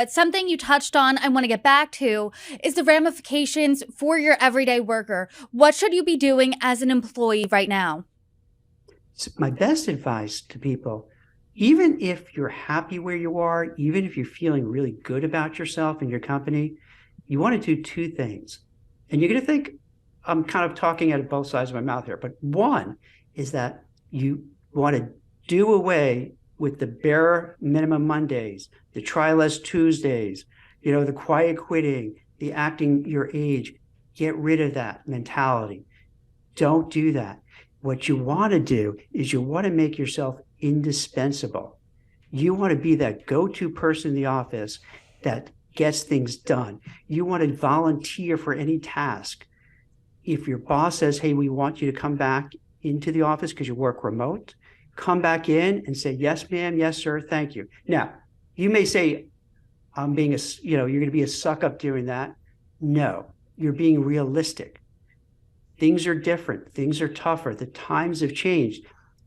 But something you touched on, I want to get back to, is the ramifications for your everyday worker. What should you be doing as an employee right now? So my best advice to people, even if you're happy where you are, even if you're feeling really good about yourself and your company, you want to do two things. And you're going to think I'm kind of talking out of both sides of my mouth here, but one is that you want to do away with the bare minimum Mondays, the try less Tuesdays, the quiet quitting, the acting your age. Get rid of that mentality. Don't do that. What you want to do is you want to make yourself indispensable. You want to be that go-to person in the office that gets things done. You want to volunteer for any task. If your boss says, hey, we want you to come back into the office because you work remote, come back in and say, yes, ma'am, yes, sir, thank you. Now, you may say, I'm being you're going to be a suck up doing that. No, you're being realistic. Things are different. Things are tougher. The times have changed.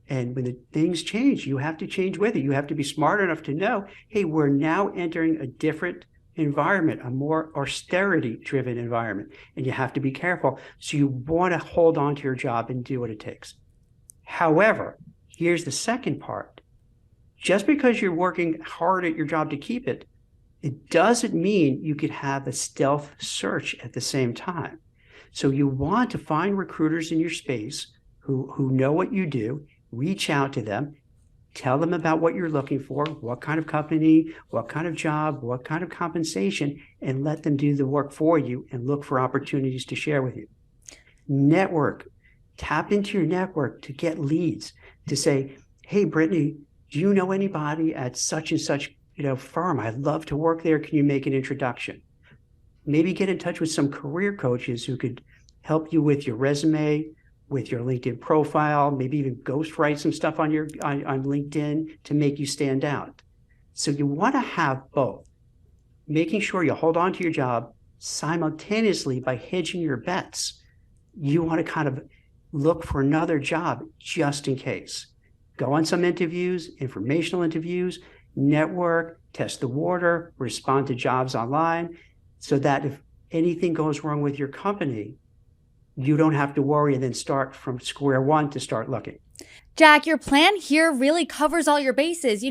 And when the things change, you have to change with it. You have to be smart enough to know, hey, we're now entering a different environment, a more austerity-driven environment. And you have to be careful. So you want to hold on to your job and do what it takes. However, here's the second part. Just because you're working hard at your job to keep it, it doesn't mean you could have a stealth search at the same time. So you want to find recruiters in your space who know what you do, reach out to them, tell them about what you're looking for, what kind of company, what kind of job, what kind of compensation, and let them do the work for you and look for opportunities to share with you. Network. Tap into your network to get leads, to say, hey, Brittany, do you know anybody at such and such firm? I'd love to work there. Can you make an introduction? Maybe get in touch with some career coaches who could help you with your resume, with your LinkedIn profile, maybe even ghostwrite some stuff on LinkedIn to make you stand out. So you want to have both, making sure you hold on to your job simultaneously by hedging your bets. You want to kind of look for another job just in case. Go on some interviews, informational interviews, network, test the water, respond to jobs online, so that if anything goes wrong with your company, you don't have to worry and then start from square one to start looking. Jack, your plan here really covers all your bases,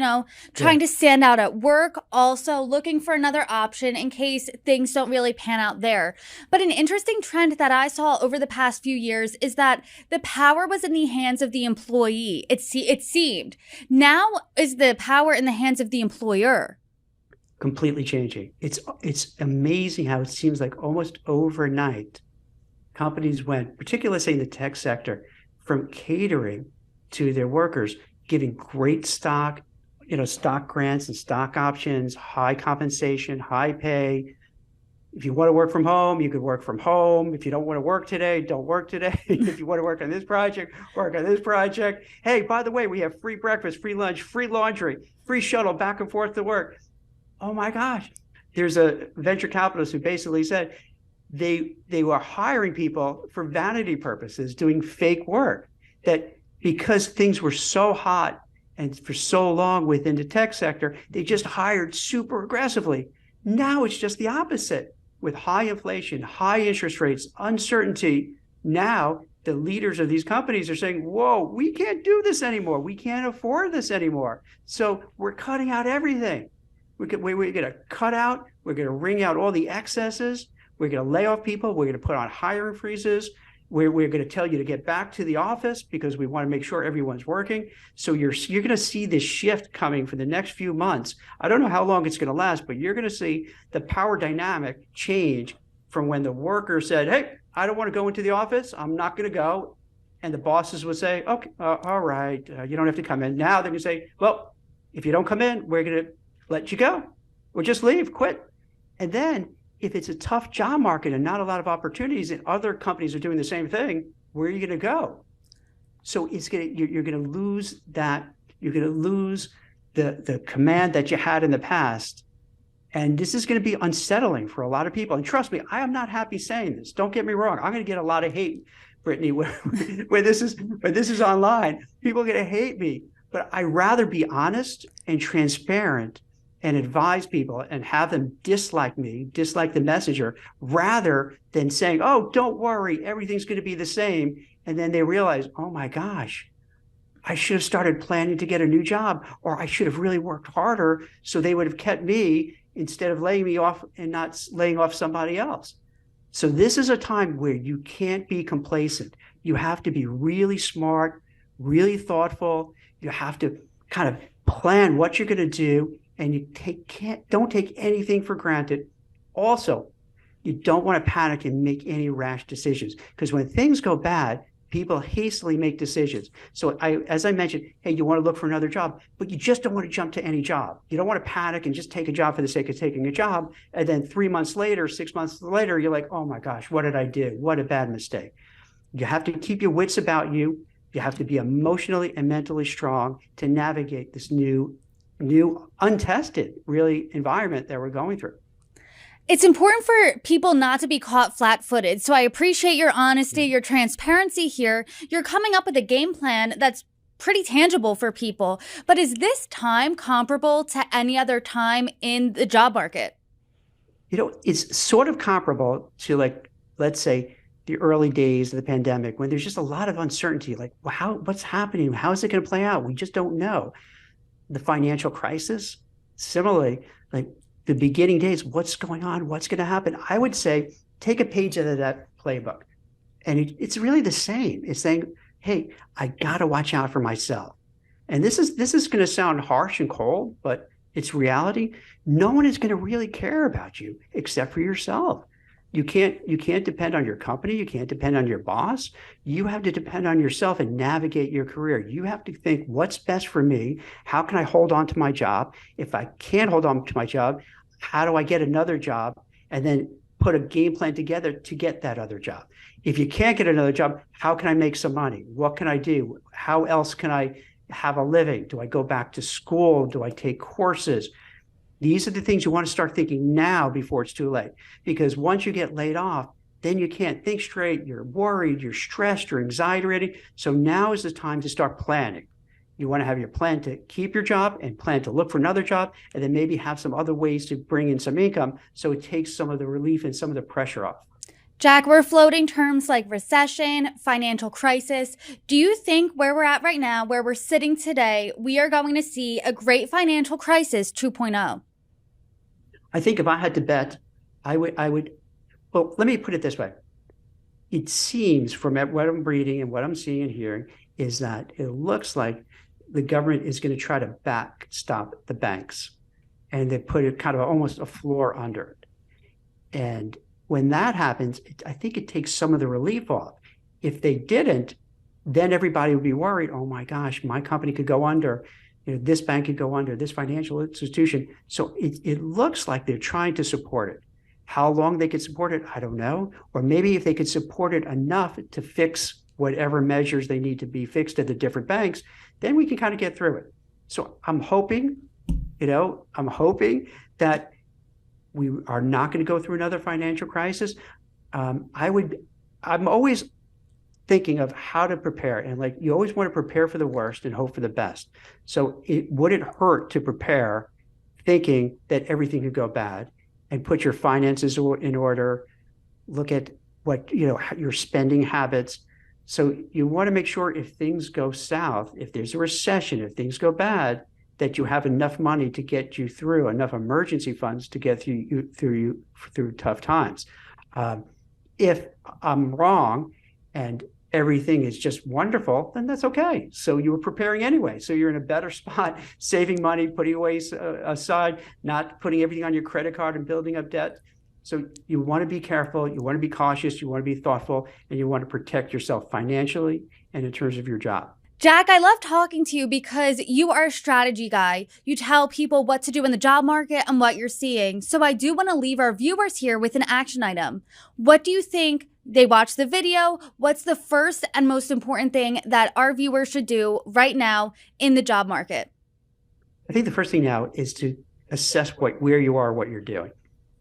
trying to stand out at work, also looking for another option in case things don't really pan out there. But an interesting trend that I saw over the past few years is that the power was in the hands of the employee. It seemed. Now is the power in the hands of the employer. Completely changing. It's amazing how it seems like almost overnight, companies went, particularly say in the tech sector, from catering to their workers, giving great stock grants and stock options, high compensation, high pay. If you want to work from home, you could work from home. If you don't want to work today, don't work today. If you want to work on this project, work on this project. Hey, by the way, we have free breakfast, free lunch, free laundry, free shuttle back and forth to work. Oh my gosh. There's a venture capitalist who basically said they were hiring people for vanity purposes, doing fake work, that because things were so hot and for so long within the tech sector, they just hired super aggressively. Now it's just the opposite. With high inflation, high interest rates, uncertainty, now the leaders of these companies are saying, whoa, we can't do this anymore. We can't afford this anymore. So we're cutting out everything. We're going to cut out, we're going to wring out all the excesses, we're going to lay off people, we're going to put on hiring freezes, we're going to tell you to get back to the office because we want to make sure everyone's working. So you're going to see this shift coming for the next few months. I don't know how long it's going to last, but you're going to see the power dynamic change from when the worker said, hey, I don't want to go into the office, I'm not going to go. And the bosses would say, okay, all right, you don't have to come in. Now they're going to say, well, if you don't come in, we're going to let you go or just leave, quit. And then if it's a tough job market and not a lot of opportunities and other companies are doing the same thing, where are you going to go? So you're going to lose that. You're going to lose the command that you had in the past. And this is going to be unsettling for a lot of people. And trust me, I am not happy saying this. Don't get me wrong. I'm going to get a lot of hate, Brittany, when this is online. People are going to hate me. But I'd rather be honest and transparent and advise people and have them dislike me, dislike the messenger, rather than saying, oh, don't worry, everything's going to be the same. And then they realize, oh my gosh, I should have started planning to get a new job, or I should have really worked harder so they would have kept me instead of laying me off and not laying off somebody else. So this is a time where you can't be complacent. You have to be really smart, really thoughtful. You have to kind of plan what you're going to do, and you don't take anything for granted. Also, you don't want to panic and make any rash decisions, because when things go bad, people hastily make decisions. So as I mentioned, hey, you want to look for another job, but you just don't want to jump to any job. You don't want to panic and just take a job for the sake of taking a job. And then 3 months later, 6 months later, you're like, oh my gosh, what did I do? What a bad mistake. You have to keep your wits about you. You have to be emotionally and mentally strong to navigate this new untested, really, environment that we're going through. It's important for people not to be caught flat-footed. So I appreciate your honesty, your transparency here. You're coming up with a game plan that's pretty tangible for people. But is this time comparable to any other time in the job market? It's sort of comparable to, like, let's say, the early days of the pandemic, when there's just a lot of uncertainty, like, well, what's happening? How is it going to play out? We just don't know. The financial crisis, similarly, like the beginning days, what's going on? What's going to happen? I would say take a page out of that playbook. And it's really the same. It's saying, hey, I got to watch out for myself. And this is going to sound harsh and cold, but it's reality. No one is going to really care about you except for yourself. You can't depend on your company. You can't depend on your boss. You have to depend on yourself and navigate your career. You have to think, what's best for me? How can I hold on to my job? If I can't hold on to my job, how do I get another job? And then put a game plan together to get that other job. If you can't get another job, how can I make some money? What can I do? How else can I have a living? Do I go back to school? Do I take courses? These are the things you want to start thinking now before it's too late. Because once you get laid off, then you can't think straight. You're worried, you're stressed, you're anxiety ridden. So now is the time to start planning. You want to have your plan to keep your job and plan to look for another job, and then maybe have some other ways to bring in some income so it takes some of the relief and some of the pressure off. Jack, we're floating terms like recession, financial crisis. Do you think where we're at right now, where we're sitting today, we are going to see a great financial crisis 2.0? I think if I had to bet, I would, well, let me put it this way. It seems from what I'm reading and what I'm seeing and hearing is that it looks like the government is going to try to backstop the banks, and they put it kind of almost a floor under it. And when that happens, I think it takes some of the relief off. If they didn't, then everybody would be worried, oh my gosh, my company could go under. This bank could go under, this financial institution. So it looks like they're trying to support it. How long they could support it, I don't know. Or maybe if they could support it enough to fix whatever measures they need to be fixed at the different banks, then we can kind of get through it. So I'm hoping that we are not going to go through another financial crisis. I'm always thinking of how to prepare, and like, you always want to prepare for the worst and hope for the best. So would it hurt to prepare thinking that everything could go bad, and put your finances in order, look at what, your spending habits. So you want to make sure if things go south, if there's a recession, if things go bad, that you have enough money to get you through, enough emergency funds to get through tough times. If I'm wrong and everything is just wonderful, then that's okay. So you were preparing anyway. So you're in a better spot, saving money, putting away aside, not putting everything on your credit card and building up debt. So you want to be careful, you want to be cautious, you want to be thoughtful, and you want to protect yourself financially and in terms of your job. Jack, I love talking to you because you are a strategy guy. You tell people what to do in the job market and what you're seeing. So I do want to leave our viewers here with an action item. What do you think? They watch the video. What's the first and most important thing that our viewers should do right now in the job market? I think the first thing now is to assess where you are, what you're doing.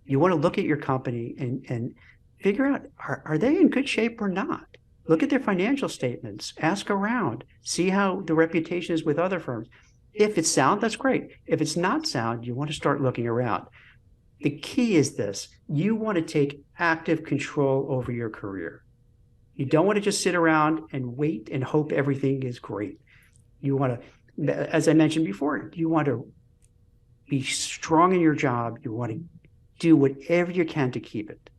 You want to look at your company and figure out, are they in good shape or not? Look at their financial statements, ask around, see how the reputation is with other firms. If it's sound, that's great. If it's not sound, you want to start looking around. The key is this: you want to take active control over your career. You don't want to just sit around and wait and hope everything is great. You want to, as I mentioned before, you want to be strong in your job. You want to do whatever you can to keep it.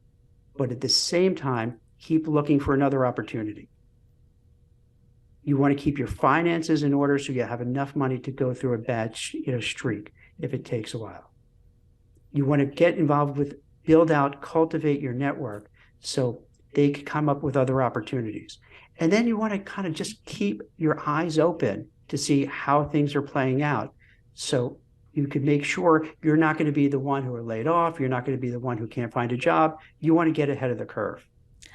But at the same time, keep looking for another opportunity. You want to keep your finances in order so you have enough money to go through a bad streak if it takes a while. You want to get involved with, build out, cultivate your network so they can come up with other opportunities. And then you want to kind of just keep your eyes open to see how things are playing out. So you can make sure you're not going to be the one who are laid off. You're not going to be the one who can't find a job. You want to get ahead of the curve.